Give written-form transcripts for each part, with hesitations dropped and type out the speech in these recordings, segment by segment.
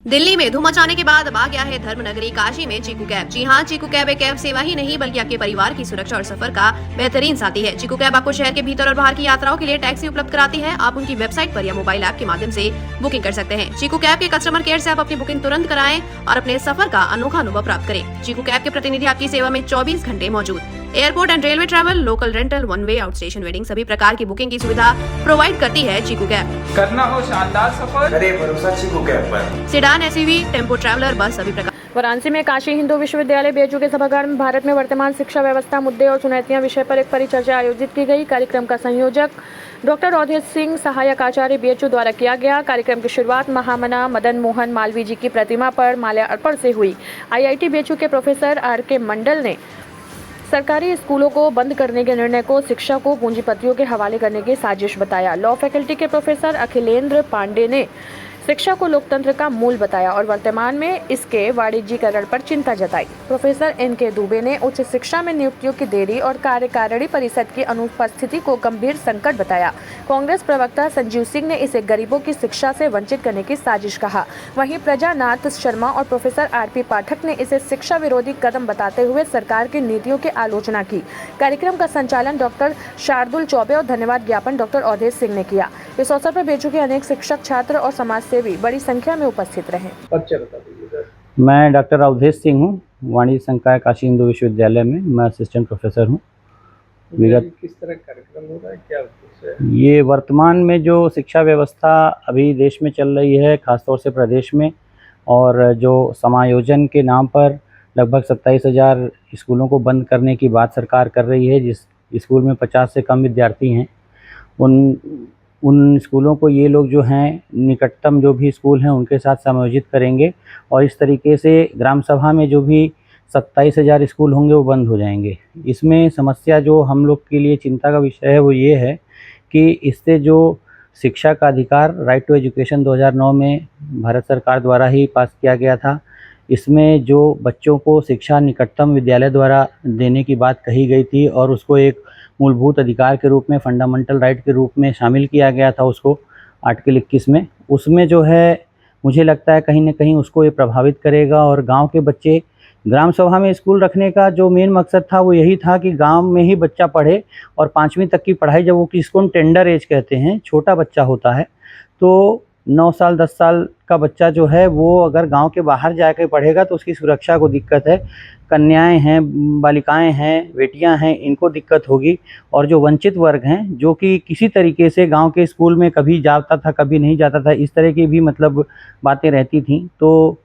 दिल्ली में धूम मचाने के बाद अब आ गया है धर्मनगरी काशी में चीकू कैब। जी हाँ, चीकू कैब एक कैब सेवा ही नहीं बल्कि आपके परिवार की सुरक्षा और सफर का बेहतरीन साथी है। चीकू कैब आपको शहर के भीतर और बाहर की यात्राओं के लिए टैक्सी उपलब्ध कराती है। आप उनकी वेबसाइट पर या मोबाइल ऐप के माध्यम से बुकिंग कर सकते हैं। चीकू कैब के कस्टमर केयर से आप अपनी बुकिंग तुरंत कराएं और अपने सफर का अनोखा अनुभव प्राप्त करें। चीकू कैब के प्रतिनिधि आपकी सेवा में 24 घंटे मौजूद। Airport and railway travel, local rental, one way, out station waiting सभी प्रकार की बुकिंग की सुविधा प्रोवाइड करती है चीकू कैब। करना हो शानदार सफर, करे भरोसा चीकू कैब पर। सेडान, एसयूवी, टेम्पो ट्रैवलर, बस सभी प्रकार। वाराणसी में काशी हिंदू विश्वविद्यालय बेजू के सभागार में भारत में वर्तमान शिक्षा व्यवस्था, मुद्दे और चुनौतियां विषय पर एक परिचर्चा आयोजित की गई। कार्यक्रम का संयोजक डॉक्टर अवधेश सिंह, सहायक आचार्य बेजू द्वारा किया गया। कार्यक्रम की शुरुआत महामना मदन मोहन मालवीय जी की प्रतिमा पर माल्यार्पण से हुई। आईआईटी बेजू के प्रोफेसर आर.के. मंडल ने सरकारी स्कूलों को बंद करने के निर्णय को शिक्षा को पूंजीपतियों के हवाले करने की साजिश बताया। लॉ फैकल्टी के प्रोफेसर अखिलेंद्र पांडे ने शिक्षा को लोकतंत्र का मूल बताया और वर्तमान में इसके वाणिज्यीकरण पर चिंता जताई। Professor NK. दुबे ने उच्च शिक्षा में नियुक्तियों की देरी और कार्यकारिणी परिषद की अनुपस्थिति को गंभीर संकट बताया। कांग्रेस प्रवक्ता संजीव सिंह ने इसे गरीबों की शिक्षा से वंचित करने की साजिश कहा। वहीं प्रजानाथ शर्मा और प्रोफेसर आर.पी. पाठक ने इसे शिक्षा विरोधी कदम बताते हुए सरकार की नीतियों की आलोचना की। कार्यक्रम का संचालन डॉक्टर शार्दुल चौबे और धन्यवाद ज्ञापन डॉक्टर अवधेश सिंह ने किया। इस अवसर पर बेजू के अनेक शिक्षक, छात्र और समाजसेवी बड़ी संख्या में उपस्थित रहे। मैं डॉक्टर अवधेश सिंह हूँ, वाणिज्य संकाय काशी हिंदू विश्वविद्यालय में मैं असिस्टेंट प्रोफेसर हूँ। विगत किस तरह कार्यक्रम हो रहा है, क्या उद्देश्य है? ये वर्तमान में जो शिक्षा व्यवस्था अभी देश में चल रही है, खासतौर से प्रदेश में, और जो समायोजन के नाम पर लगभग 27,000 स्कूलों को बंद करने की बात सरकार कर रही है, जिस स्कूल में 50 से कम विद्यार्थी हैं, उन स्कूलों को ये लोग जो हैं निकटतम जो भी स्कूल हैं उनके साथ समायोजित करेंगे और इस तरीके से ग्राम सभा में जो भी 27,000 स्कूल होंगे वो बंद हो जाएंगे। इसमें समस्या जो हम लोग के लिए चिंता का विषय है वो ये है कि इससे जो शिक्षा का अधिकार, राइट टू एजुकेशन 2009 में भारत सरकार द्वारा ही पास किया गया था, इसमें जो बच्चों को शिक्षा निकटतम विद्यालय द्वारा देने की बात कही गई थी और उसको एक मूलभूत अधिकार के रूप में, फंडामेंटल राइट के रूप में शामिल किया गया था उसको आर्टिकल 21 में, उसमें जो है मुझे लगता है कहीं ना कहीं उसको ये प्रभावित करेगा। और गांव के बच्चे, ग्राम सभा में स्कूल रखने का जो मेन मकसद था वो यही था कि गांव में ही बच्चा पढ़े और 5वीं तक की पढ़ाई, जब वो किसको हम टेंडर एज कहते हैं, छोटा बच्चा होता है, तो 9 साल 10 साल का बच्चा जो है वो अगर गांव के बाहर जाकर पढ़ेगा तो उसकी सुरक्षा को दिक्कत है। कन्याएं हैं, बालिकाएं हैं, बेटियां हैं, इनको दिक्कत होगी। और जो वंचित वर्ग हैं, जो कि किसी तरीके से गांव के स्कूल में कभी जाता था कभी नहीं जाता था, इस तरह की भी मतलब बातें रहती थी, तो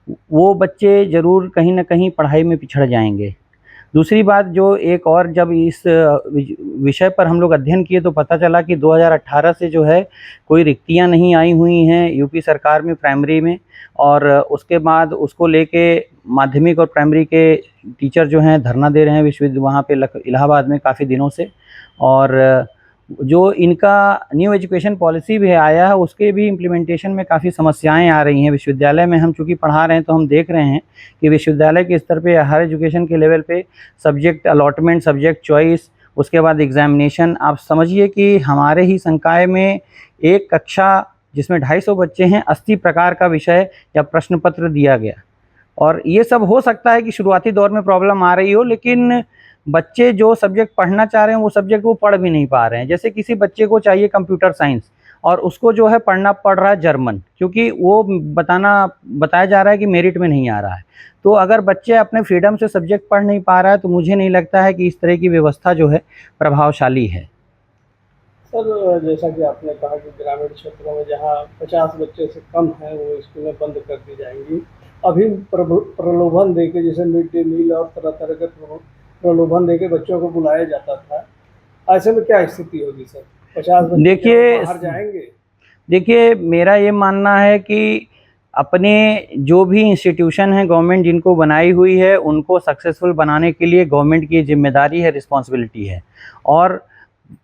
वो बच्चे ज़रूर कहीं ना कहीं पढ़ाई में पिछड़ जाएंगे। दूसरी बात, जो एक और जब इस विषय पर हम लोग अध्ययन किए तो पता चला कि 2018 से जो है कोई रिक्तियां नहीं आई हुई हैं यूपी सरकार में प्राइमरी में, और उसके बाद उसको लेके माध्यमिक और प्राइमरी के टीचर जो हैं धरना दे रहे हैं विश्वविद्यालय वहाँ पे इलाहाबाद में काफ़ी दिनों से। और जो इनका न्यू एजुकेशन पॉलिसी भी आया है उसके भी इम्प्लीमेंटेशन में काफ़ी समस्याएं आ रही हैं। विश्वविद्यालय में हम चूँकि पढ़ा रहे हैं तो हम देख रहे हैं कि विश्वविद्यालय के स्तर पे, हायर एजुकेशन के लेवल पे सब्जेक्ट अलॉटमेंट, सब्जेक्ट चॉइस, उसके बाद एग्जामिनेशन, आप समझिए कि हमारे ही संकाय में एक कक्षा जिसमें 250 बच्चे हैं, 80 प्रकार का विषय या प्रश्न पत्र दिया गया। और ये सब हो सकता है कि शुरुआती दौर में प्रॉब्लम आ रही हो, लेकिन बच्चे जो सब्जेक्ट पढ़ना चाह रहे हैं वो सब्जेक्ट वो पढ़ भी नहीं पा रहे हैं। जैसे किसी बच्चे को चाहिए कंप्यूटर साइंस और उसको जो है पढ़ना पड़ रहा है जर्मन, क्योंकि वो बताया जा रहा है कि मेरिट में नहीं आ रहा है। तो अगर बच्चे अपने फ्रीडम से सब्जेक्ट पढ़ नहीं पा रहा है तो मुझे नहीं लगता है कि इस तरह की व्यवस्था जो है प्रभावशाली है। सर, जैसा कि आपने कहा कि ग्रामीण क्षेत्रों में जहाँ 50 बच्चे से कम हैं वो स्कूलें बंद कर दी जाएंगी। अभी प्रलोभन देके, जैसे मिड डे मील और तरह तरह के प्रलोभन देके बच्चों को बुलाया जाता था, ऐसे में क्या स्थिति होगी सर? 50 बच्चे बाहर जाएंगे? देखिए, मेरा ये मानना है कि अपने जो भी इंस्टीट्यूशन है गवर्नमेंट जिनको बनाई हुई है उनको सक्सेसफुल बनाने के लिए गवर्नमेंट की जिम्मेदारी है, रिस्पॉन्सिबिलिटी है। और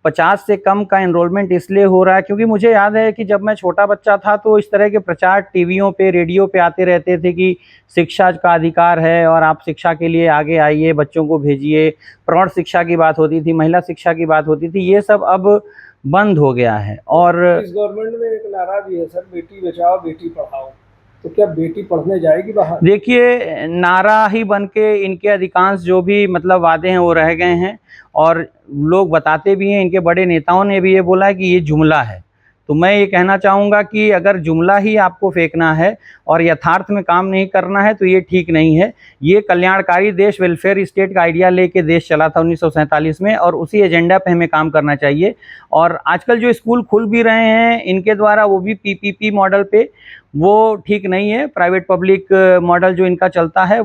50 से कम का एनरोलमेंट इसलिए हो रहा है क्योंकि मुझे याद है कि जब मैं छोटा बच्चा था तो इस तरह के प्रचार टीवियों पे, रेडियो पे आते रहते थे कि शिक्षा का अधिकार है और आप शिक्षा के लिए आगे आइए, बच्चों को भेजिए। प्रौढ़ शिक्षा की बात होती थी, महिला शिक्षा की बात होती थी, ये सब अब बंद हो गया है। और इस गवर्नमेंट में एक नारा भी है सर, बेटी बचाओ बेटी पढ़ाओ, तो क्या बेटी पढ़ने जाएगी बाहर? देखिए, नारा ही बन के इनके अधिकांश जो भी मतलब वादे हैं वो रह गए हैं, और लोग बताते भी हैं, इनके बड़े नेताओं ने भी ये बोला है कि ये जुमला है। तो मैं ये कहना चाहूँगा कि अगर जुमला ही आपको फेंकना है और यथार्थ में काम नहीं करना है तो ये ठीक नहीं है। ये कल्याणकारी देश, वेलफेयर स्टेट का आइडिया लेके देश चला था 1947 में, और उसी एजेंडा पे हमें काम करना चाहिए। और आजकल जो स्कूल खुल भी रहे हैं इनके द्वारा, वो भी पीपीपी मॉडल पे, वो ठीक नहीं है। प्राइवेट पब्लिक मॉडल जो इनका चलता है